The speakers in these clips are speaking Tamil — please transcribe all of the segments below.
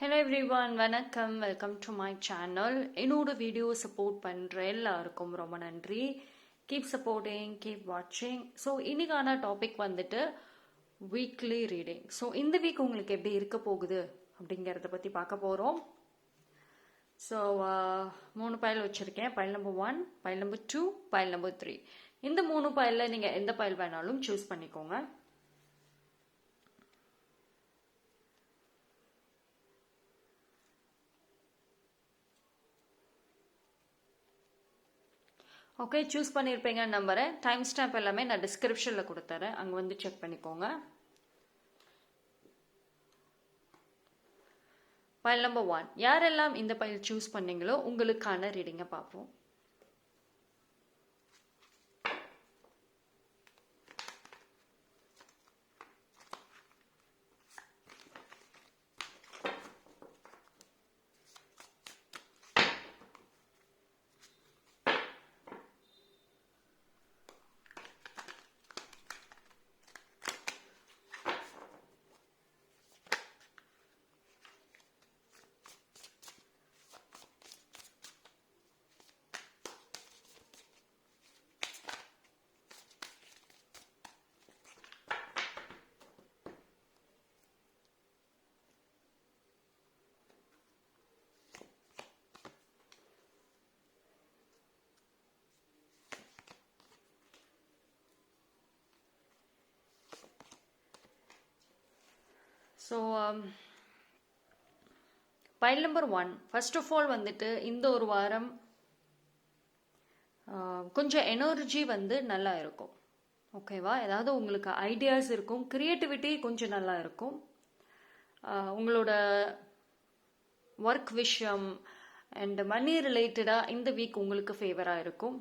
ஹலோ எவ்ரிவான், வணக்கம். Welcome to my channel. என்னோட வீடியோ சப்போர்ட் பண்ணுற எல்லாருக்கும் ரொம்ப நன்றி. கீப் சப்போர்ட்டிங், கீப் வாட்சிங். ஸோ இன்னைக்கான டாபிக் வந்துட்டு வீக்லி ரீடிங். ஸோ இந்த வீக் உங்களுக்கு எப்படி இருக்க போகுது அப்படிங்கிறத பற்றி பார்க்க போகிறோம். ஸோ 3 பைல் வச்சுருக்கேன். File number 1, file number 2, file number 3. இந்த 3 பைலில் நீங்கள் எந்த பைல் வேணாலும் சூஸ் பண்ணிக்கோங்க. ஓகே, சூஸ் பண்ணியிருப்பீங்கன்னு நம்புறேன். டைம் ஸ்டாம்ப் எல்லாமே நான் டிஸ்கிரிப்ஷனில் கொடுத்துறேன், அங்கே வந்து செக் பண்ணிக்கோங்க. பைல் நம்பர் 1, யாரெல்லாம் இந்த பைல் சூஸ் பண்ணீங்களோ உங்களுக்கான ரீடிங்கை பார்ப்போம். So file number 1, first of all வந்துட்டு இந்த ஒரு வாரம் கொஞ்சம் எனர்ஜி வந்து நல்லா இருக்கும். ஓகேவா? ஏதாவது உங்களுக்கு ஐடியாஸ் இருக்கும், கிரியேட்டிவிட்டி கொஞ்சம் நல்லா இருக்கும். உங்களோட ஒர்க் விஷயம் அண்ட் மணி ரிலேட்டடாக இந்த வீக் உங்களுக்கு ஃபேவராக இருக்கும்.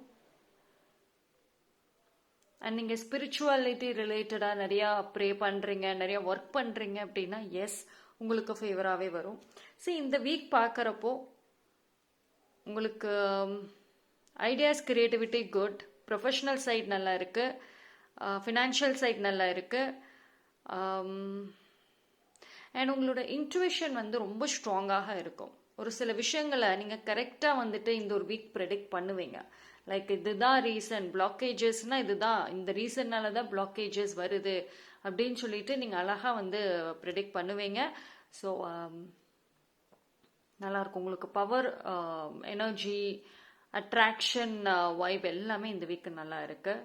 அண்ட் நீங்கள் ஸ்பிரிச்சுவாலிட்டி ரிலேட்டடாக நிறையா ப்ரே பண்ணுறீங்க, நிறையா ஒர்க் பண்ணுறீங்க அப்படின்னா எஸ், உங்களுக்கு ஃபேவராகவே வரும். சரி, இந்த வீக் பார்க்குறப்போ உங்களுக்கு ideas, creativity good, professional side நல்லா இருக்குது, ஃபினான்ஷியல் சைட் நல்லா இருக்குது, அண்ட் உங்களோட இன்ட்யூஷன் வந்து ரொம்ப ஸ்ட்ராங்காக இருக்கும். ஒரு சில விஷயங்களை நீங்கள் கரெக்டாக வந்துட்டு இந்த ஒரு வீக் ப்ரெடிக்ட் பண்ணுவீங்க. லைக் இதுதான் ரீசன், பிளாக்கேஜஸ்னா இதுதான், இந்த ரீசன்னால தான் பிளாக்கேஜஸ் வருது அப்படின்னு சொல்லிட்டு நீங்கள் அழகாக வந்து ப்ரெடிக்ட் பண்ணுவீங்க. ஸோ நல்லாயிருக்கும். உங்களுக்கு பவர், எனர்ஜி, அட்ராக்ஷன், வைப் எல்லாமே இந்த வீக் நல்லா இருக்கு.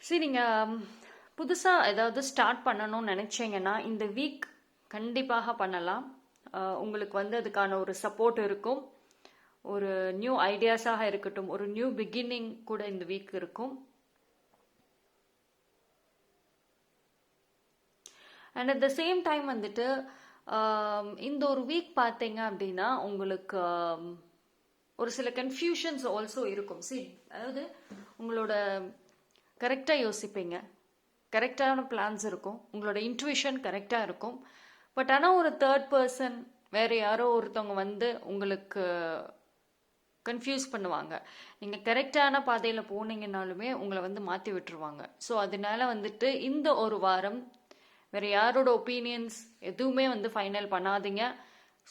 சரி, நீங்கள் புதுசாக ஏதாவது ஸ்டார்ட் பண்ணணும்னு நினச்சிங்கன்னா இந்த வீக் கண்டிப்பாக பண்ணலாம். உங்களுக்கு வந்து அதுக்கான ஒரு சப்போர்ட் இருக்கும். ஒரு நியூ ஐடியாஸாக இருக்கட்டும், ஒரு நியூ பிகினிங் கூட இந்த வீக் இருக்கும். And at the same time வந்துட்டு இந்த ஒரு வீக் பார்த்தீங்க அப்படின்னா உங்களுக்கு ஒரு சில கன்ஃபியூஷன்ஸ் ஆல்சோ இருக்கும். அதாவது உங்களோட கரெக்டாக யோசிப்பீங்க, கரெக்டான பிளான்ஸ் இருக்கும், உங்களோட இன்ட்யூஷன் கரெக்டாக இருக்கும். பட் ஆனால் ஒரு தேர்ட் பர்சன், வேறு யாரோ ஒருத்தவங்க வந்து உங்களுக்கு கன்ஃபியூஸ் பண்ணுவாங்க. நீங்கள் கரெக்டான பாதையில் போனீங்கன்னாலுமே உங்களை வந்து மாற்றி விட்டுருவாங்க. ஸோ அதனால வந்துட்டு இந்த ஒரு வாரம் வேறு யாரோட ஒப்பீனியன்ஸ் எதுவுமே வந்து ஃபைனல் பண்ணாதீங்க.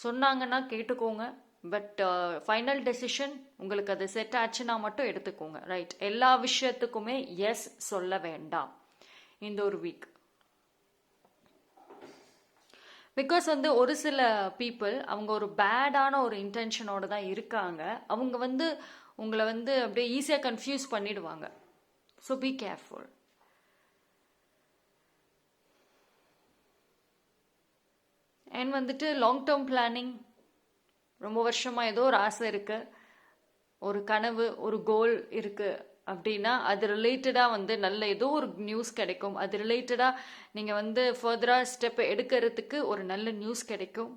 சொன்னாங்கன்னா கேட்டுக்கோங்க, பட் ஃபைனல் டெசிஷன் உங்களுக்கு அது செட் ஆச்சுன்னா மட்டும் எடுத்துக்கோங்க. ரைட்? எல்லா விஷயத்துக்குமே எஸ் சொல்ல வேண்டாம் இந்த ஒரு வீக். பிகாஸ் வந்து ஒரு சில பீப்புள் அவங்க ஒரு பேடான ஒரு இன்டென்ஷனோட தான் இருக்காங்க. அவங்க வந்து உங்களை வந்து அப்படியே ஈஸியாக கன்ஃபியூஸ் பண்ணிடுவாங்க. So be careful. அண்ட் வந்துட்டு லாங் டேர்ம் பிளானிங், ரொம்ப வருஷமாக ஏதோ ஒரு ஆசை இருக்குது, ஒரு கனவு, ஒரு கோல் இருக்குது அப்படின்னா அது ரிலேட்டடாக வந்து நல்ல ஏதோ ஒரு நியூஸ் கிடைக்கும். அது ரிலேட்டடாக நீங்கள் வந்து ஃபர்தராக ஸ்டெப் எடுக்கிறதுக்கு ஒரு நல்ல நியூஸ் கிடைக்கும்.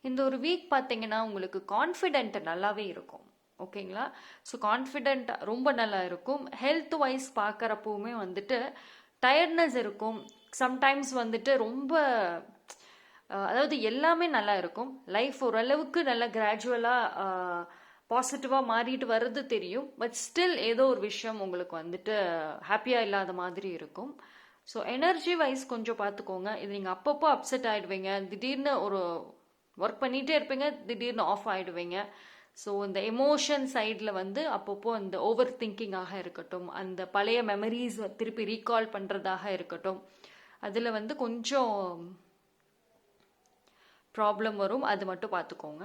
இந்த ஒரு வீக் பார்த்தீங்கன்னா உங்களுக்கு கான்ஃபிடென்ட் நல்லாவே இருக்கும். ஓகேங்களா? ஸோ கான்ஃபிடென்ட் ரொம்ப நல்லா இருக்கும். ஹெல்த் வைஸ் பார்க்குறப்பவுமே வந்துட்டு டயர்ட்னஸ் இருக்கும். சம்டைம்ஸ் வந்துட்டு ரொம்ப அதாவது எல்லாமே நல்லா இருக்கும். லைஃப் ஓரளவுக்கு நல்லா கிராஜுவலாக பாசிட்டிவாக மாறிட்டு வர்றது தெரியும். பட் ஸ்டில் ஏதோ ஒரு விஷயம் உங்களுக்கு வந்துட்டு ஹாப்பியாக இல்லாத மாதிரி இருக்கும். ஸோ எனர்ஜி வைஸ் கொஞ்சம் பார்த்துக்கோங்க. இது நீங்கள் அப்பப்போ அப்செட் ஆகிடுவீங்க. திடீர்னு ஒரு ஒர்க் பண்ணிகிட்டே இருப்பீங்க, திடீர்னு ஆஃப் ஆகிடுவீங்க. ஸோ இந்த எமோஷன் சைடில் வந்து அப்பப்போ அந்த ஓவர் திங்கிங்காக இருக்கட்டும், அந்த பழைய மெமரிஸ் திருப்பி ரீகால் பண்ணுறதாக இருக்கட்டும், அதில் வந்து கொஞ்சம் ப்ராப்ளம் வரும். அது மட்டும் பார்த்துக்கோங்க.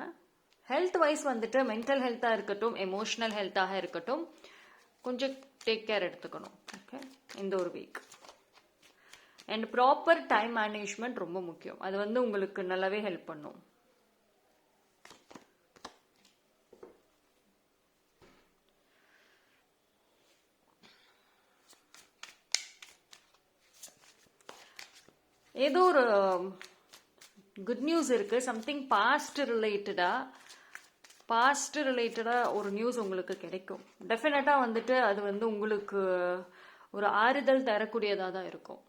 ஹெல்த் வைஸ் வந்துட்டு மென்டல் ஹெல்த்தாக இருக்கட்டும், எமோஷ்னல் ஹெல்த்தாக இருக்கட்டும், கொஞ்சம் டேக் கேர் எடுத்துக்கணும். ஓகே, இந்த ஒரு week. And proper time management ரொம்ப முக்கியம். அது வந்து உங்களுக்கு நல்லாவே ஹெல்ப் பண்ணும். ஏதோ ஒரு குட் நியூஸ் இருக்கு. சம்திங் பாஸ்ட் ரிலேட்டடா ஒரு நியூஸ் உங்களுக்கு கிடைக்கும். டெஃபினட்டா வந்துட்டு அது வந்து உங்களுக்கு ஒரு ஆறுதல் தரக்கூடியதா தான் இருக்கும்.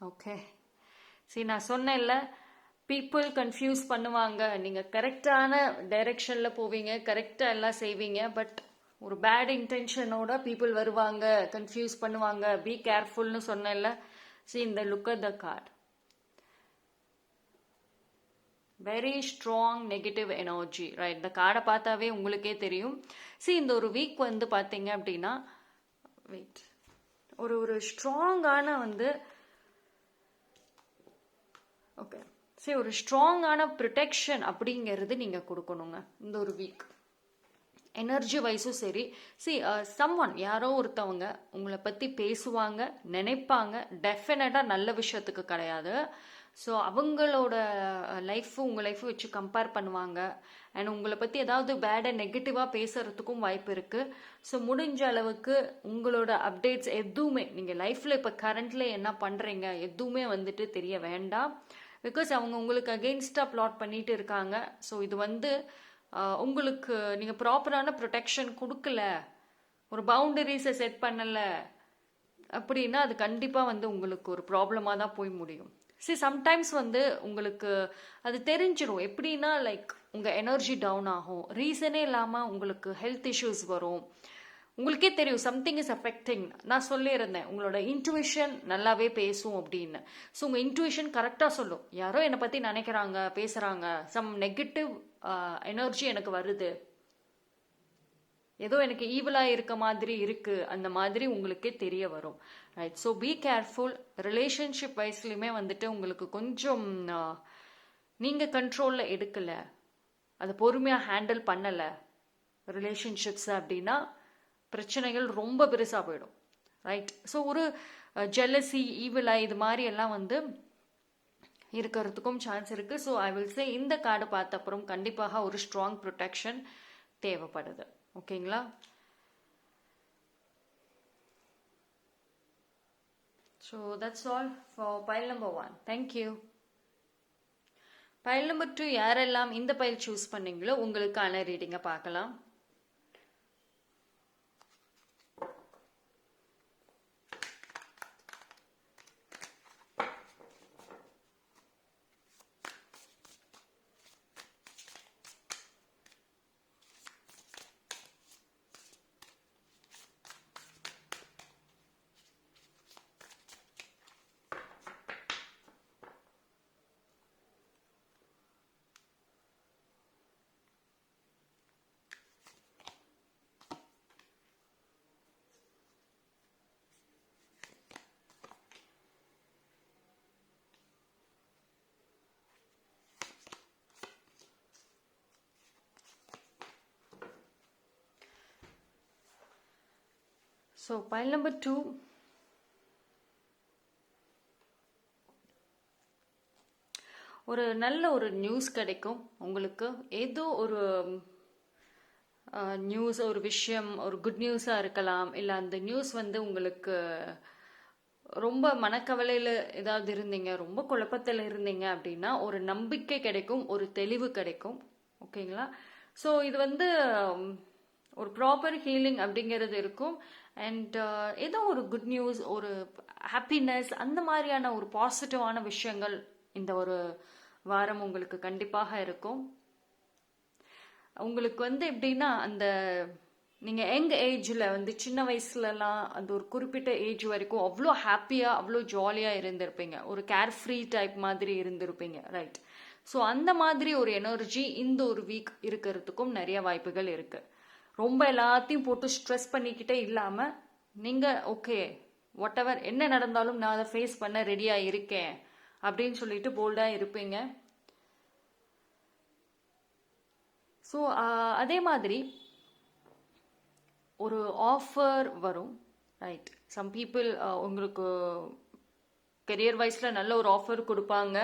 ஓகே, சரி, நான் சொன்னேன்ல, பீப்புள் கன்ஃபியூஸ் பண்ணுவாங்க. நீங்க கரெக்டான டைரக்ஷன்ல போவீங்க, கரெக்டா எல்லாம் செய்வீங்க. பட் ஒரு பேட் இன்டென்ஷனோட பீப்புள் வருவாங்க, கன்ஃபியூஸ் பண்ணுவாங்க. பி கேர்ஃபுல்னு சொன்னேன்ல. see இந்த look at the card, very strong negative energy, right? இந்த கார்டை பார்த்தாவே உங்களுக்கே தெரியும். see இந்த ஒரு வீக் வந்து பார்த்தீங்க அப்படின்னா, வெயிட், ஒரு ஸ்ட்ராங்கான வந்து ஓகே, சரி, ஒரு ஸ்ட்ராங்கான ப்ரொடெக்ஷன் அப்படிங்கிறது நீங்கள் கொடுக்கணுங்க இந்த ஒரு வீக். எனர்ஜி வைஸும் சரி. சம்ஒன், யாரோ ஒருத்தவங்க உங்களை பற்றி பேசுவாங்க, நினைப்பாங்க. டெஃபினட்டாக நல்ல விஷயத்துக்கு கிடையாது. ஸோ அவங்களோட லைஃபு உங்கள் லைஃபு வச்சு கம்பேர் பண்ணுவாங்க. அண்ட் உங்களை பற்றி ஏதாவது பேடாக நெகட்டிவாக பேசுகிறதுக்கும் வாய்ப்பு இருக்குது. ஸோ முடிஞ்ச அளவுக்கு உங்களோட அப்டேட்ஸ் எதுவுமே, நீங்கள் லைஃப்பில் இப்போ கரண்ட்ல என்ன பண்ணுறீங்க எதுவுமே வந்துட்டு தெரிய வேண்டாம். பிகாஸ் அவங்க உங்களுக்கு அகெயின்ஸ்டாக ப்ளாட் பண்ணிட்டு இருக்காங்க. ஸோ இது வந்து உங்களுக்கு நீங்கள் ப்ராப்பரான ப்ரொடெக்ஷன் கொடுக்கல, ஒரு பவுண்டரிஸை செட் பண்ணலை அப்படின்னா அது கண்டிப்பாக வந்து உங்களுக்கு ஒரு ப்ராப்ளமாக தான் போய் முடியும். சம்டைம்ஸ் வந்து உங்களுக்கு அது தெரிஞ்சிடும். எப்படின்னா, லைக் உங்கள் எனர்ஜி டவுன் ஆகும், ரீசனே இல்லாமல் உங்களுக்கு ஹெல்த் இஷ்யூஸ் வரும். உங்களுக்கே தெரியும் சம்திங் இஸ் அஃபெக்டிங். நான் சொல்லியிருந்தேன் உங்களோட இன்ட்யூஷன் நல்லாவே பேசும் அப்படின்னு. ஸோ உங்கள் இன்ட்யூஷன் கரெக்டாக சொல்லும், யாரோ என்னை பற்றி நினைக்கிறாங்க, பேசுகிறாங்க, சம் நெகட்டிவ் எனர்ஜி எனக்கு வருது, ஏதோ எனக்கு ஈவலாக இருக்க மாதிரி இருக்கு, அந்த மாதிரி உங்களுக்கே தெரிய வரும். Right? So be careful. Relationship வைஸ்லையுமே வந்துட்டு உங்களுக்கு கொஞ்சம் நீங்கள் கண்ட்ரோலில் எடுக்கலை, அதை பொறுமையாக ஹேண்டில் பண்ணலை ரிலேஷன்ஷிப்ஸ் அப்படின்னா பிரச்சனைகள் ரொம்ப பெருசாக போயிடும். ரைட்? ஸோ ஒரு ஜெலசி, ஈவிலா, இது மாதிரி எல்லாம் வந்து இருக்கிறதுக்கும் சான்ஸ் இருக்குது. ஸோ ஐ வில் சே இந்த கார்டு பார்த்த அப்புறம் கண்டிப்பாக ஒரு ஸ்ட்ராங் ப்ரொடெக்ஷன் தேவைப்படுது. ஓகேங்களா? So that's all for file number 1. Thank you. File number 2 யாரெல்லாம் இந்த பைல் சூஸ் பண்ணீங்களோ உங்களுக்கான ரீடிங்கை பார்க்கலாம். ஸோ பைல் நம்பர் 2, ஒரு நல்ல ஒரு நியூஸ் கிடைக்கும் உங்களுக்கு. ஏதோ ஒரு நியூஸ், ஒரு விஷயம், ஒரு குட் நியூஸாக இருக்கலாம். இல்லை அந்த நியூஸ் வந்து உங்களுக்கு ரொம்ப மனக்கவலையில் ஏதாவது இருந்தீங்க, ரொம்ப குழப்பத்தில் இருந்தீங்க அப்படின்னா ஒரு நம்பிக்கை கிடைக்கும், ஒரு தெளிவு கிடைக்கும். ஓகேங்களா? ஸோ இது வந்து ஒரு ப்ராப்பர் ஹீலிங் அப்படிங்கிறது இருக்கும். அண்ட் ஏதோ ஒரு குட் நியூஸ், ஒரு ஹாப்பினஸ், அந்த மாதிரியான ஒரு பாசிட்டிவான விஷயங்கள் இந்த ஒரு வாரம் உங்களுக்கு கண்டிப்பாக இருக்கும். உங்களுக்கு வந்து எப்படின்னா, அந்த நீங்கள் யங் ஏஜில் வந்து சின்ன வயசுலலாம் அந்த ஒரு குறிப்பிட்ட ஏஜ் வரைக்கும் அவ்வளோ ஹாப்பியாக, அவ்வளோ ஜாலியாக இருந்திருப்பீங்க. ஒரு கேர் ஃப்ரீ டைப் மாதிரி இருந்திருப்பீங்க, ரைட்? ஸோ அந்த மாதிரி ஒரு எனர்ஜி இந்த ஒரு வீக் இருக்கிறதுக்கும் நிறைய வாய்ப்புகள் இருக்குது. ரொம்ப எல்லாத்தையும் போட்டு ஸ்ட்ரெஸ் பண்ணிக்கிட்டே இல்லாமல் நீங்கள் ஓகே வாட் எவர் என்ன நடந்தாலும் நான் அதை ஃபேஸ் பண்ண ரெடியாக இருக்கேன் அப்படின்னு சொல்லிட்டு போல்டாக இருப்பீங்க. ஸோ அதே மாதிரி ஒரு ஆஃபர் வரும், ரைட்? சம் பீப்புள் உங்களுக்கு கெரியர் வைஸில் நல்ல ஒரு ஆஃபர் கொடுப்பாங்க.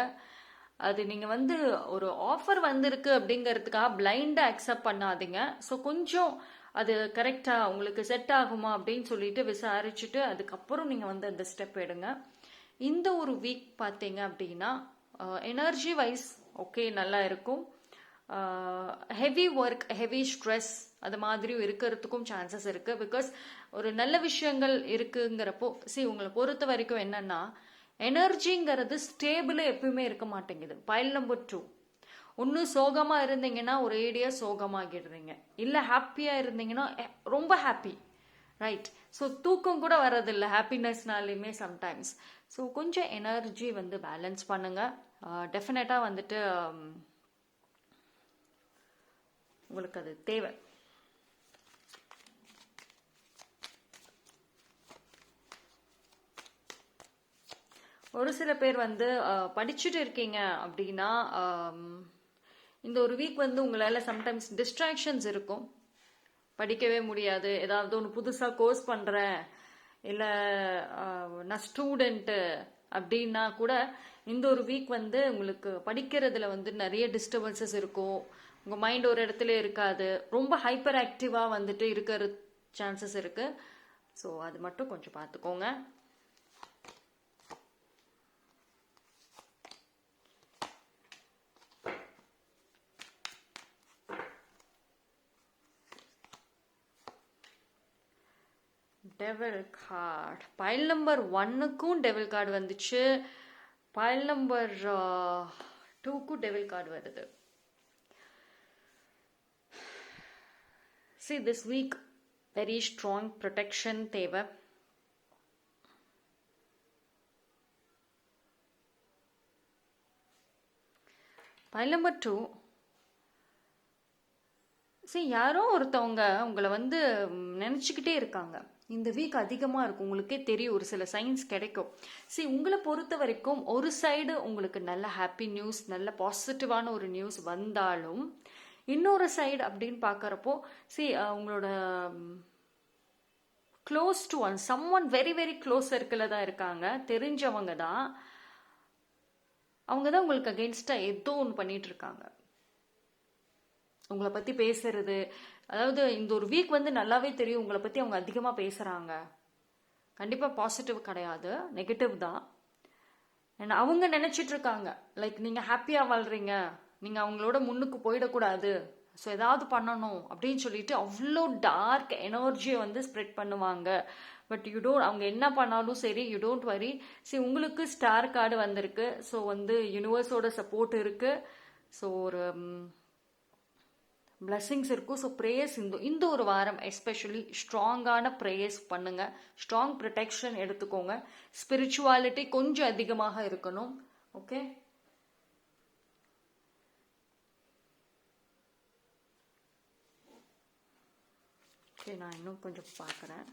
அது நீங்கள் வந்து ஒரு ஆஃபர் வந்திருக்கு அப்படிங்கிறதுக்காக பிளைண்டாக அக்செப்ட் பண்ணாதீங்க. ஸோ கொஞ்சம் அது கரெக்டாக உங்களுக்கு செட் ஆகுமா அப்படின்னு சொல்லிட்டு விசாரிச்சுட்டு அதுக்கப்புறம் நீங்கள் வந்து அந்த ஸ்டெப் எடுங்க. இந்த ஒரு வீக் பார்த்தீங்க அப்படின்னா எனர்ஜி வைஸ் ஓகே நல்லா இருக்கும். ஹெவி ஒர்க், ஹெவி ஸ்ட்ரெஸ் அது மாதிரியும் இருக்கிறதுக்கும் சான்சஸ் இருக்குது. பிகாஸ் ஒரு நல்ல விஷயங்கள் இருக்குங்கிறப்போ உங்களை பொறுத்த வரைக்கும் என்னன்னா, எனர்ஜிங்கிறது ஸ்டேபிளாக எப்பவுமே இருக்க மாட்டேங்குது. பைல் நம்பர் 2, ஒன்று சோகமாக இருந்தீங்கன்னா ஒரு ஏடியாக சோகமாகிடுறீங்க, இல்லை ஹாப்பியாக இருந்தீங்கன்னா ரொம்ப ஹாப்பி, ரைட்? ஸோ தூக்கம் கூட வர்றதில்லை ஹாப்பினஸ்னாலையுமே சம்டைம்ஸ். ஸோ கொஞ்சம் எனர்ஜி வந்து பேலன்ஸ் பண்ணுங்கள். டெஃபினட்டாக வந்துட்டு உங்களுக்கு அது தேவை. ஒரு சில பேர் வந்து படிச்சுட்டு இருக்கீங்க அப்படின்னா இந்த ஒரு வீக் வந்து உங்களால் சம்டைம்ஸ் டிஸ்ட்ராக்ஷன்ஸ் இருக்கும், படிக்கவே முடியாது. ஏதாவது ஒன்று புதுசாக கோர்ஸ் பண்ணுறேன், இல்லை நான் ஸ்டூடெண்ட்டு அப்படின்னா கூட இந்த ஒரு வீக் வந்து உங்களுக்கு படிக்கிறதுல வந்து நிறைய டிஸ்டர்பன்சஸ் இருக்கும். உங்கள் மைண்ட் ஒரு இடத்துல இருக்காது, ரொம்ப ஹைப்பர் ஆக்டிவாக வந்துட்டு இருக்கிற சான்சஸ் இருக்குது. ஸோ அது மட்டும் கொஞ்சம் பார்த்துக்கோங்க. டெவில் கார்டு பைல் நம்பர் 1க்கும் டெவில் கார்டு வந்துச்சு, பைல் நம்பர் 2க்கும் டெவில் கார்டு வருது. See, this week very strong protection தேவை. பைல் நம்பர் 2, யாரோ ஒருத்தவங்க உங்களை வந்து நினச்சிக்கிட்டே இருக்காங்க. இந்த வீக் அதிகமாக இருக்கும், உங்களுக்கே தெரியும், ஒரு சில சைன்ஸ் கிடைக்கும். உங்களை பொறுத்த வரைக்கும் ஒரு சைடு உங்களுக்கு நல்ல ஹாப்பி நியூஸ், நல்ல பாசிட்டிவான ஒரு நியூஸ் வந்தாலும் இன்னொரு சைடு அப்படின்னு பார்க்குறப்போ உங்களோட close to one, someone very very close சர்க்கிளில் தான் இருக்காங்க, தெரிஞ்சவங்க தான், அவங்க தான் உங்களுக்கு அகெயின்ஸ்டாக ஏதோ ஒன்று பண்ணிட்டு இருக்காங்க, உங்களை பற்றி பேசுறது. அதாவது இந்த ஒரு வீக் வந்து நல்லாவே தெரியும் உங்களை பற்றி அவங்க அதிகமாக பேசுகிறாங்க. கண்டிப்பாக பாசிட்டிவ் கிடையாது, நெகட்டிவ் தான். அண்ட் அவங்க நினச்சிட்டு இருக்காங்க லைக் நீங்கள் ஹாப்பியாக வாழ்கிறீங்க, நீங்கள் அவங்களோட முன்னுக்கு போயிடக்கூடாது, ஸோ ஏதாவது பண்ணணும் அப்படின்னு சொல்லிட்டு அவ்வளோ டார்க் எனர்ஜியை வந்து ஸ்ப்ரெட் பண்ணுவாங்க. பட் யூ டோன்ட், அவங்க என்ன பண்ணாலும் சரி யூ டோன்ட் வரி. உங்களுக்கு ஸ்டார் கார்டு வந்திருக்கு. ஸோ வந்து யூனிவர்ஸோட சப்போர்ட் இருக்குது. ஸோ ஒரு பிளெஸிங்ஸ் இருக்கும். ஸோ ப்ரேயர்ஸ் இந்த ஒரு வாரம் எஸ்பெஷலி ஸ்ட்ராங்கான ப்ரேயர்ஸ் பண்ணுங்க, ஸ்ட்ராங் ப்ரொடெக்ஷன் எடுத்துக்கோங்க, ஸ்பிரிச்சுவாலிட்டி கொஞ்சம் அதிகமாக இருக்கணும். ஓகே, நான் இன்னும் கொஞ்சம் பார்க்குறேன்.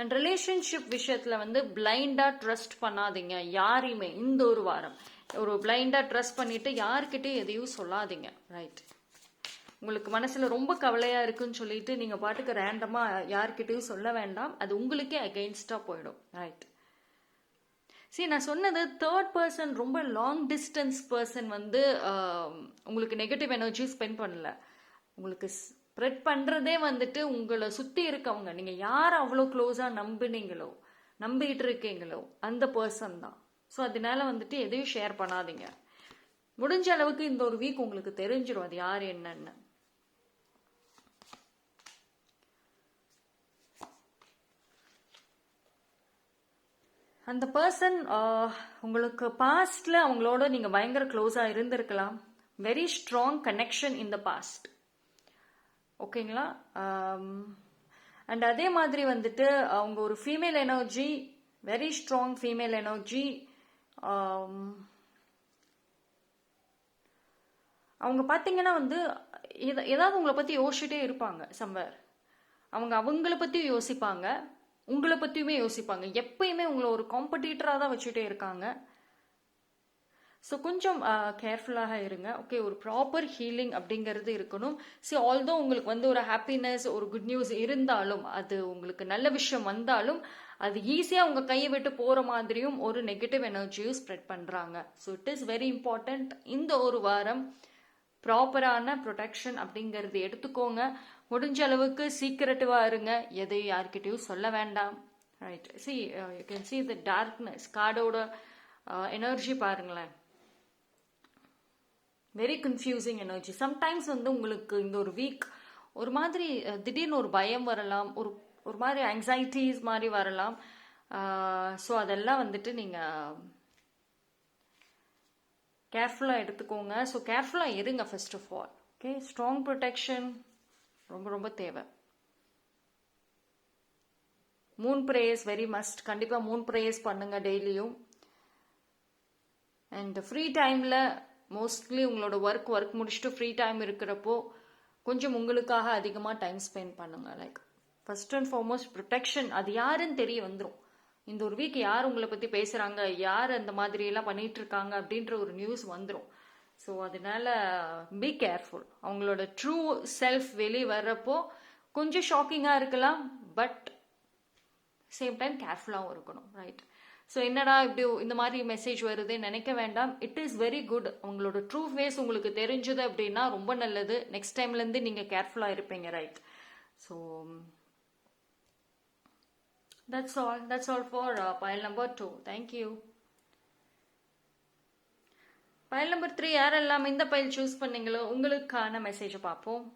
அண்ட் ரிலேஷன்ஷிப் விஷயத்தில் வந்து பிளைண்டாக ட்ரஸ்ட் பண்ணாதீங்க யாரையுமே. இந்த ஒரு வாரம் ஒரு பிளைண்டாக ட்ரஸ்ட் பண்ணிட்டு யாருக்கிட்டையும் எதையும் சொல்லாதீங்க, ரைட்? உங்களுக்கு மனசில் ரொம்ப கவலையாக இருக்குன்னு சொல்லிட்டு நீங்கள் பாட்டுக்கு ரேண்டமாக யார்கிட்டையும் சொல்ல வேண்டாம், அது உங்களுக்கே அகெயின்ஸ்டாக போயிடும், ரைட்? சரி, நான் சொன்னது தேர்ட் பர்சன், ரொம்ப லாங் டிஸ்டன்ஸ் பர்சன் வந்து உங்களுக்கு நெகட்டிவ் எனர்ஜி ஸ்பெண்ட் பண்ணல. உங்களுக்கு ஸ்ப்ரெட் பண்ணுறதே வந்துட்டு உங்களை சுற்றி இருக்கவங்க, நீங்கள் யார் அவ்வளோ க்ளோஸாக நம்பிக்கிட்டு இருக்கீங்களோ அந்த பர்சன் தான். ஸோ அதனால வந்துட்டு எதையும் ஷேர் பண்ணாதீங்க. முடிஞ்ச அளவுக்கு இந்த ஒரு வீக் உங்களுக்கு தெரிஞ்சிடும் அது யார் என்னன்னு. அந்த பர்சன் உங்களுக்கு பாஸ்ட்ல அவங்களோட நீங்க பயங்கர க்ளோஸா இருந்திருக்கலாம். Very strong connection in the past. ஓகேங்களா? அண்ட் அதே மாதிரி வந்துட்டு அவங்க ஒரு female energy, very strong female energy. அவங்க பார்த்தீங்கன்னா வந்து ஏதாவது உங்களை பற்றி யோசிச்சுட்டே இருப்பாங்க. சம்வேர் அவங்கள பற்றியும் யோசிப்பாங்க, உங்களை பற்றியுமே யோசிப்பாங்க. எப்பயுமே உங்களை ஒரு காம்படிட்டராக தான் வச்சுட்டே இருக்காங்க. ஸோ கொஞ்சம் கேர்ஃபுல்லாக இருங்க. ஓகே, ஒரு ப்ராப்பர் ஹீலிங் அப்படிங்கிறது இருக்கணும். ஸோ ஆல்தோ உங்களுக்கு வந்து ஒரு ஹாப்பினஸ், ஒரு குட் நியூஸ் இருந்தாலும், அது உங்களுக்கு நல்ல விஷயம் வந்தாலும், அது ஈஸியாக உங்கள் கையை விட்டு போகிற மாதிரியும் ஒரு நெகட்டிவ் எனர்ஜியும் ஸ்ப்ரெட் பண்ணுறாங்க. So it is very important. இந்த ஒரு வாரம் ப்ராப்பரான ப்ரொடெக்ஷன் அப்படிங்கிறது எடுத்துக்கோங்க. முடிஞ்ச அளவுக்கு சீக்கிரட்டிவாக இருங்க, எதையும் யார்கிட்டையும் சொல்ல வேண்டாம். Right. You can see the darkness கார்டோட எனர்ஜி பாருங்களேன். Very confusing energy. சம்டைம்ஸ் வந்து உங்களுக்கு இந்த ஒரு வீக் ஒரு மாதிரி திடீர்னு ஒரு பயம் வரலாம், ஒரு மாதிரி ஆங்ஸைட்டிஸ் மாதிரி வரலாம். ஸோ அதெல்லாம் வந்துட்டு நீங்கள் கேர்ஃபுல்லாக எடுத்துக்கோங்க. ஸோ கேர்ஃபுல்லாக இருங்க first of all. Okay, strong protection ரொம்ப ரொம்ப தேவை. Moon prayers very must. கண்டிப்பாக மூன் ப்ரேயர்ஸ் பண்ணுங்க டெய்லியும். அண்ட் ஃப்ரீ டைமில் மோஸ்ட்லி உங்களோட ஒர்க் முடிச்சுட்டு ஃப்ரீ டைம் இருக்கிறப்போ கொஞ்சம் உங்களுக்காக அதிகமாக டைம் ஸ்பெண்ட் பண்ணுங்க. Like first and foremost protection, அது யாருன்னு தெரிய வந்துடும். இந்த ஒரு வீக் யார் உங்களை பற்றி பேசுகிறாங்க, யார் அந்த மாதிரியெல்லாம் பண்ணிட்டு இருக்காங்க அப்படின்ற ஒரு நியூஸ் வந்துடும். ஸோ அதனால பி கேர்ஃபுல். அவங்களோட ட்ரூ செல்ஃப் வெளியே வர்றப்போ கொஞ்சம் ஷாக்கிங்காக இருக்கலாம், பட் சேம் டைம் கேர்ஃபுல்லாகவும் இருக்கணும். ரைட். ஸோ என்னடா இப்படி இந்த மாதிரி மெசேஜ் வருதுன்னு நினைக்க வேண்டாம். It is very good. உங்களோட ட்ரூ ஃபேஸ் உங்களுக்கு தெரிஞ்சது அப்படின்னா ரொம்ப நல்லது. நெக்ஸ்ட் டைம்லேருந்து நீங்கள் கேர்ஃபுல்லாக இருப்பீங்க. Right. So that's all for pile number 2. Thank you. pile number 3 யாரெல்லாம் இந்த பைல் சூஸ் பண்ணீங்களோ உங்களுக்கான மெசேஜை பார்ப்போம்.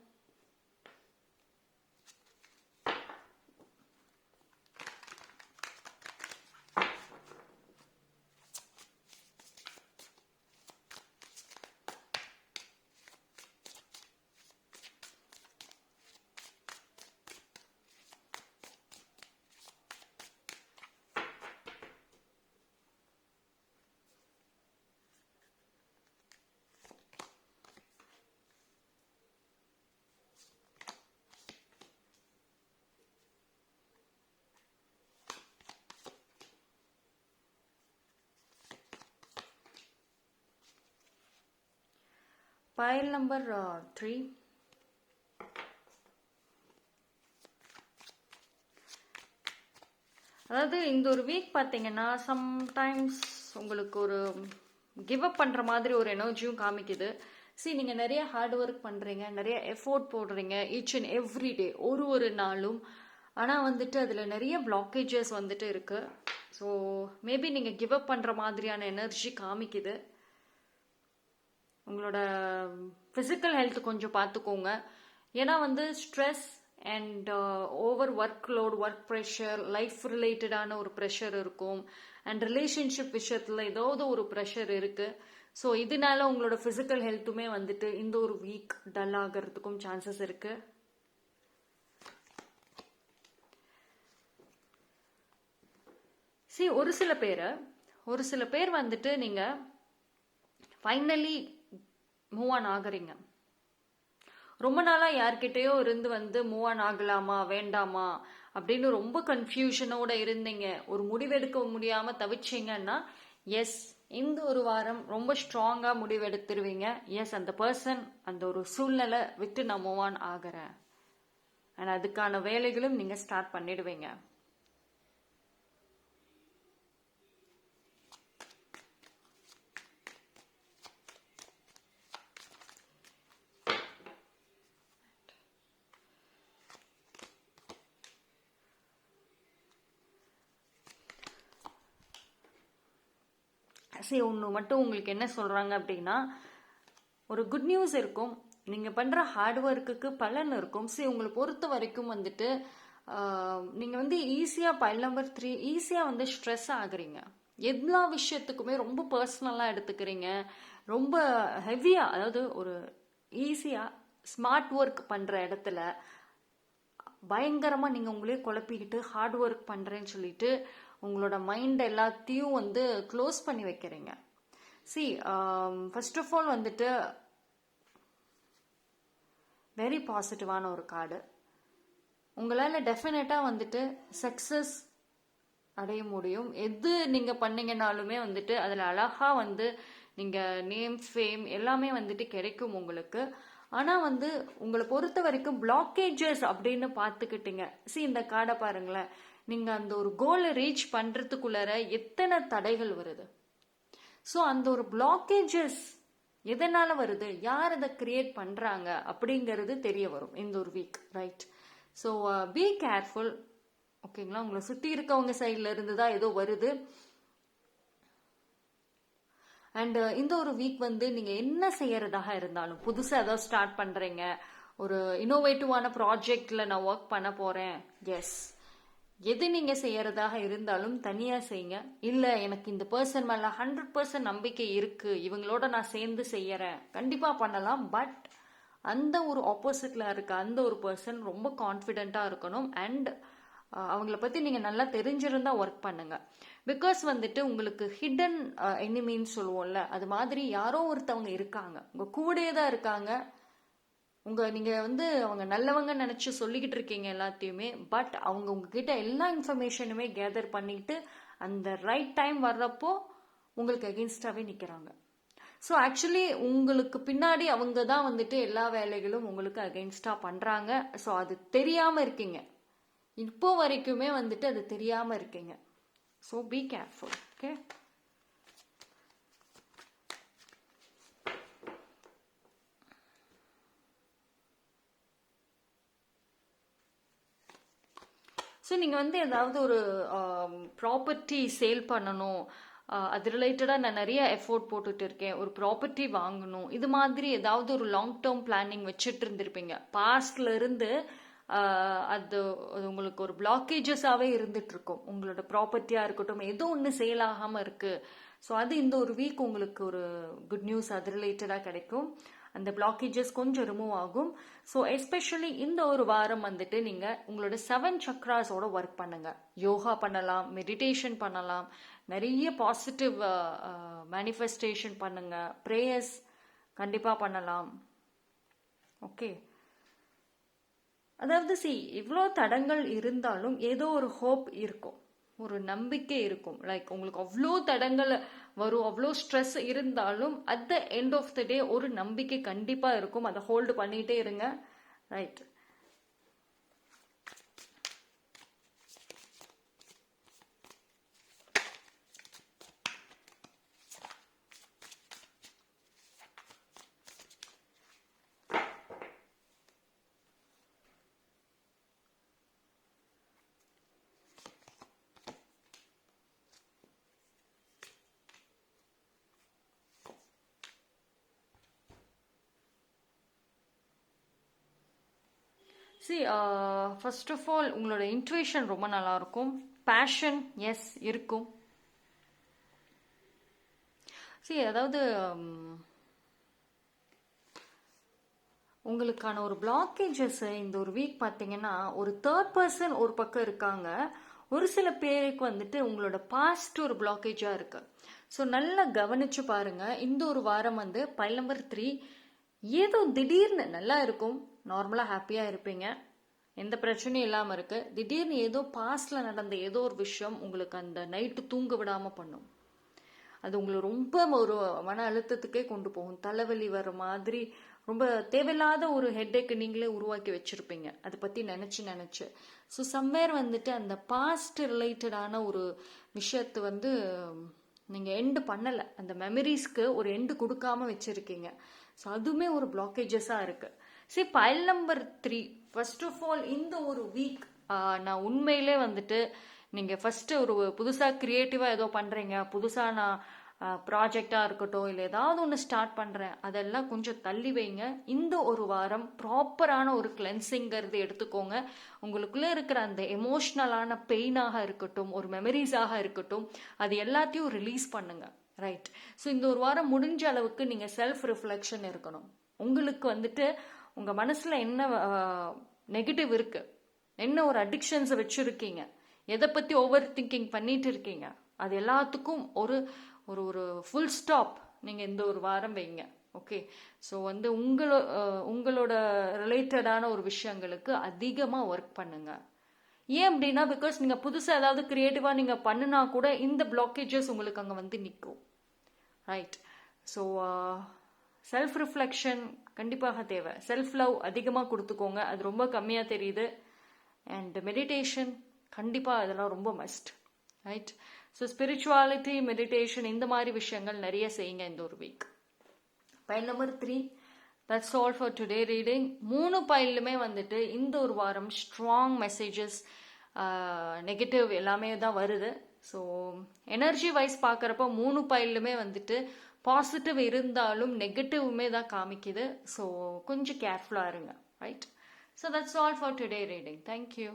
pile number 3. அதாவது இந்த ஒரு வீக் பார்த்தீங்கன்னா சம்டைம்ஸ் உங்களுக்கு ஒரு கிவ் அப் பண்ணுற மாதிரி ஒரு எனர்ஜியும் காமிக்குது. நீங்கள் நிறைய ஹார்ட் ஒர்க் பண்ணுறீங்க, நிறைய எஃபோர்ட் போடுறீங்க ஈச் அண்ட் எவ்ரி டே, ஒரு நாளும். ஆனால் வந்துட்டு அதில் நிறைய பிளாக்கேஜஸ் வந்துட்டு இருக்குது. ஸோ மேபி நீங்கள் கிவ் அப் பண்ணுற மாதிரியான எனர்ஜி காமிக்குது. உங்களோட ஃபிசிக்கல் ஹெல்த் கொஞ்சம் பார்த்துக்கோங்க. ஏன்னா வந்து stress and over work pressure, life ரிலேட்டடான ஒரு ப்ரெஷர் இருக்கும். அண்ட் ரிலேஷன்ஷிப் விஷயத்தில் ஏதாவது ஒரு ப்ரெஷர் இருக்குது. ஸோ இதனால உங்களோட ஃபிசிக்கல் ஹெல்த்துமே வந்துட்டு இந்த ஒரு வீக் டல் ஆகிறதுக்கும் சான்சஸ் இருக்குது. ஒரு சில பேர் வந்துட்டு நீங்கள் ஃபைனலி மூவ் ஆன் ஆகுறீங்க. ரொம்ப நாளாக யார்கிட்டயோ இருந்து வந்து மூவ் ஆன் ஆகலாமா வேண்டாமா அப்படின்னு ரொம்ப கன்ஃபியூஷனோட இருந்தீங்க, ஒரு முடிவெடுக்க முடியாமல் தவிச்சிங்கன்னா, எஸ் இந்த ஒரு வாரம் ரொம்ப ஸ்ட்ராங்காக முடிவெடுத்துருவீங்க. எஸ் அந்த பர்சன் அந்த ஒரு சூழ்நிலை விட்டு நான் மூவ் ஆன் ஆகிறேன். அண்ட் அதுக்கான வேலைகளும் நீங்கள் ஸ்டார்ட் பண்ணிடுவீங்க. சரி, ஒன்று மட்டும் உங்களுக்கு என்ன சொல்கிறாங்க அப்படின்னா, ஒரு குட் நியூஸ் இருக்கும். நீங்கள் பண்ணுற ஹார்ட் ஒர்க்குக்கு பலன் இருக்கும். சரி, உங்களை பொறுத்த வரைக்கும் வந்துட்டு நீங்கள் வந்து ஈஸியாக பைல் நம்பர் 3 ஈஸியாக வந்து ஸ்ட்ரெஸ் ஆகுறீங்க. எல்லா விஷயத்துக்குமே ரொம்ப பர்சனலாக எடுத்துக்கிறீங்க. ரொம்ப ஹெவியாக, அதாவது ஒரு ஈஸியாக ஸ்மார்ட் ஒர்க் பண்ணுற இடத்துல பயங்கரமாக நீங்கள் உங்களே குழப்பிக்கிட்டு ஹார்ட் ஒர்க் பண்ணுறேன்னு சொல்லிட்டு உங்களோட மைண்ட் எல்லாத்தையும் வந்து க்ளோஸ் பண்ணி வைக்கிறீங்க. சி, ஃபர்ஸ்ட் ஆஃப் ஆல் வந்துட்டு வெரி பாசிட்டிவான ஒரு கார்டு. உங்களால் டெஃபினட்டாக வந்துட்டு சக்ஸஸ் அடைய முடியும். எது நீங்கள் பண்ணீங்கன்னாலுமே வந்துட்டு அதில் அழகாக வந்து நீங்கள் நேம் ஃபேம் எல்லாமே வந்துட்டு கிடைக்கும் உங்களுக்கு. ஆனால் வந்து உங்களை பொறுத்த வரைக்கும் பிளாக்கேஜஸ் அப்படின்னு பார்த்துக்கிட்டீங்க. இந்த கார்டை பாருங்களேன். நீங்கள் அந்த ஒரு கோலை ரீச் பண்ணுறதுக்குள்ளார எத்தனை தடைகள் வருது. ஸோ அந்த ஒரு பிளாக்கேஜஸ் எதனால வருது, யார் அதை கிரியேட் பண்ணுறாங்க அப்படிங்கிறது தெரிய வரும் இந்த ஒரு week, right? So be careful, ஓகேங்களா? உங்களை சுற்றி இருக்கவங்க சைடில் இருந்து தான் ஏதோ வருது. அண்ட் இந்த ஒரு வீக் வந்து நீங்கள் என்ன செய்யறதாக இருந்தாலும், புதுசாக ஏதாவது ஸ்டார்ட் பண்ணுறீங்க, ஒரு இன்னோவேட்டிவான ப்ராஜெக்டில் நான் ஒர்க் பண்ண போகிறேன், எஸ், எது நீங்கள் செய்யறதாக இருந்தாலும் தனியாக செய்யுங்க. இல்லை எனக்கு இந்த பர்சன் மேலே 100% நம்பிக்கை இருக்குது, இவங்களோட நான் சேர்ந்து செய்யறேன், கண்டிப்பாக பண்ணலாம். பட் அந்த ஒரு ஆப்போசிட்ல இருக்க அந்த ஒரு பர்சன் ரொம்ப கான்ஃபிடென்ட்டாக இருக்கணும். அண்ட் அவங்கள பற்றி நீங்கள் நல்லா தெரிஞ்சிருந்தா ஒர்க் பண்ணுங்க. பிகாஸ் வந்துட்டு உங்களுக்கு ஹிடன் எனிமின்னு சொல்லுவோம்ல, அது மாதிரி யாரோ ஒருத்தவங்க இருக்காங்க, உங்கள் கூடயே தான் இருக்காங்க. நீங்கள் வந்து அவங்க நல்லவங்க நினச்சி சொல்லிக்கிட்டு இருக்கீங்க எல்லாத்தையுமே. பட் அவங்க உங்ககிட்ட எல்லா இன்ஃபர்மேஷனுமே கேதர் பண்ணிட்டு அந்த ரைட் டைம் வர்றப்போ உங்களுக்கு அகெயின்ஸ்டாகவே நிற்கிறாங்க. ஸோ ஆக்சுவலி உங்களுக்கு பின்னாடி அவங்க தான் வந்துட்டு எல்லா வேலைகளும் உங்களுக்கு அகெயின்ஸ்டாக பண்ணுறாங்க. ஸோ அது தெரியாமல் இருக்கீங்க, இப்போ வரைக்குமே வந்துட்டு அது தெரியாமல் இருக்கீங்க. So be careful, okay? So நீங்கள் வந்து ஏதாவது ஒரு ப்ராப்பர்ட்டி சேல் பண்ணணும், அது ரிலேட்டடாக நான் நிறைய எஃபோர்ட் போட்டுட்டு இருக்கேன், ஒரு ப்ராப்பர்ட்டி வாங்கணும், இது மாதிரி ஏதாவது ஒரு லாங் டேர்ம் பிளானிங் வச்சுட்டு இருந்திருப்பீங்க. பாஸ்ட்ல இருந்து அது உங்களுக்கு ஒரு பிளாக்கேஜஸாகவே இருந்துட்டு இருக்கும். உங்களோட ப்ராப்பர்ட்டியாக இருக்கட்டும், ஏதோ ஒன்று சேல் ஆகாமல் இருக்கு. ஸோ அது இந்த ஒரு வீக் உங்களுக்கு ஒரு குட் நியூஸ் அது ரிலேட்டடாக கிடைக்கும். அந்த பிளாக்கேஜஸ் கொஞ்சம் ரிமூவ் ஆகும். ஸோ எஸ்பெஷலி இந்த ஒரு வாரம் வந்துட்டு நீங்கள் உங்களோட 7 சக்ராஸோட ஒர்க் பண்ணுங்க. யோகா பண்ணலாம், மெடிடேஷன் பண்ணலாம், நிறைய பாசிட்டிவ் மேனிஃபெஸ்டேஷன் பண்ணுங்க, ப்ரேயர்ஸ் கண்டிப்பாக பண்ணலாம், ஓகே? அதாவது இவ்வளோ தடங்கள் இருந்தாலும் ஏதோ ஒரு ஹோப் இருக்கும், ஒரு நம்பிக்கை இருக்கும். லைக் உங்களுக்கு அவ்வளோ தடங்கள் வரும், அவ்வளோ ஸ்ட்ரெஸ் இருந்தாலும் at the end of the day ஒரு நம்பிக்கை கண்டிப்பாக இருக்கும். அதை ஹோல்டு பண்ணிகிட்டே இருங்க, ரைட்? ஃபர்ஸ்ட் ஆஃப் ஆல் உங்களோட இன்ட்யூஷன் ரொம்ப நல்லா இருக்கும். பேஷன் எஸ் இருக்கும். அதாவது உங்களுக்கான ஒரு பிளாக்கேஜஸ் இந்த ஒரு வீக் பார்த்தீங்கன்னா, ஒரு தேர்ட் பர்சன் ஒரு பக்கம் இருக்காங்க. ஒரு சில பேருக்கு வந்துட்டு உங்களோட பாஸ்ட் ஒரு பிளாக்கேஜாக இருக்கு. ஸோ நல்லா கவனிச்சு பாருங்க. இந்த ஒரு வாரம் வந்து பைல் நம்பர் 3 ஏதோ திடீர்னு நல்லா இருக்கும், நார்மலாக ஹாப்பியாக இருப்பீங்க, எந்த பிரச்சனையும் இல்லாமல் இருக்கு. திடீர்னு ஏதோ பாஸ்ட்ல நடந்த ஏதோ ஒரு விஷயம் உங்களுக்கு அந்த நைட்டு தூங்க விடாமல் பண்ணும். அது உங்களை ரொம்ப ஒரு மன அழுத்தத்துக்கே கொண்டு போகும். தலைவலி வர மாதிரி ரொம்ப தேவையில்லாத ஒரு ஹெட்டேக்கு நீங்களே உருவாக்கி வச்சிருப்பீங்க அதை பற்றி நினச்சி. ஸோ சம்வேர் வந்துட்டு அந்த பாஸ்ட் ரிலேட்டடான ஒரு விஷயத்தை வந்து நீங்கள் எண்டு பண்ணலை, அந்த மெமரிஸ்க்கு ஒரு எண்டு கொடுக்காம வச்சுருக்கீங்க. ஸோ அதுவுமே ஒரு பிளாக்கேஜஸாக இருக்குது. File number 3 first of all இந்த ஒரு வீக் நான் உண்மையிலே வந்துட்டு நீங்கள் ஃபஸ்ட்டு ஒரு புதுசாக க்ரியேட்டிவாக ஏதோ பண்ணுறீங்க, புதுசாக நான் ப்ராஜெக்டாக இருக்கட்டும், இல்லை ஏதாவது ஒன்று ஸ்டார்ட் பண்ணுறேன், அதெல்லாம் கொஞ்சம் தள்ளி வைங்க. இந்த ஒரு வாரம் ப்ராப்பரான ஒரு கிளென்சிங்கிறது எடுத்துக்கோங்க. உங்களுக்குள்ளே இருக்கிற அந்த எமோஷ்னலான பெயினாக இருக்கட்டும், ஒரு மெமரிஸாக இருக்கட்டும், அது எல்லாத்தையும் ரிலீஸ் பண்ணுங்க. ரைட். ஸோ இந்த ஒரு வாரம் முடிஞ்ச அளவுக்கு நீங்கள் செல்ஃப் ரிஃப்ளெக்ஷன் இருக்கணும். உங்களுக்கு வந்துட்டு உங்கள் மனசில் என்ன நெகட்டிவ் இருக்குது, என்ன ஒரு அடிக்ஷன்ஸை வச்சுருக்கீங்க, எதை பற்றி ஓவர் திங்கிங் பண்ணிட்டு இருக்கீங்க, அது எல்லாத்துக்கும் ஒரு ஒரு ஒரு ஃபுல் ஸ்டாப் நீங்கள் இந்த ஒரு வாரம் வைங்க. ஓகே. ஸோ வந்து உங்களோட ரிலேட்டடான ஒரு விஷயங்களுக்கு அதிகமாக ஒர்க் பண்ணுங்க. ஏன் அப்படின்னா, பிகாஸ் நீங்கள் புதுசாக ஏதாவது க்ரியேட்டிவாக நீங்கள் பண்ணினா கூட இந்த பிளாக்கேஜஸ் உங்களுக்கு அங்கே வந்து நிற்கும். ரைட். ஸோ செல்ஃப் ரிஃப்ளெக்ஷன் கண்டிப்பாக தேவை. செல்ஃப் லவ் அதிகமாக கொடுத்துக்கோங்க, அது ரொம்ப கம்மியாக தெரியுது. அண்ட் மெடிடேஷன் கண்டிப்பாக அதெல்லாம் ரொம்ப must. Right. So spirituality, meditation, இந்த மாதிரி விஷயங்கள் நிறைய செய்யுங்க இந்த ஒரு week. File number 3, that's all for today reading. 3 பைலுமே வந்துட்டு இந்த ஒரு வாரம் ஸ்ட்ராங் மெசேஜஸ், நெகட்டிவ் எல்லாமே தான் வருது. ஸோ எனர்ஜி வைஸ் பார்க்குறப்ப 3 பைலுமே வந்துட்டு பாசிட்டிவ் இருந்தாலும் நெகட்டிவுமே தான் காமிக்குது. ஸோ கொஞ்சம் கேர்ஃபுல்லாக இருங்க. Right. So that's all for today reading. Thank you.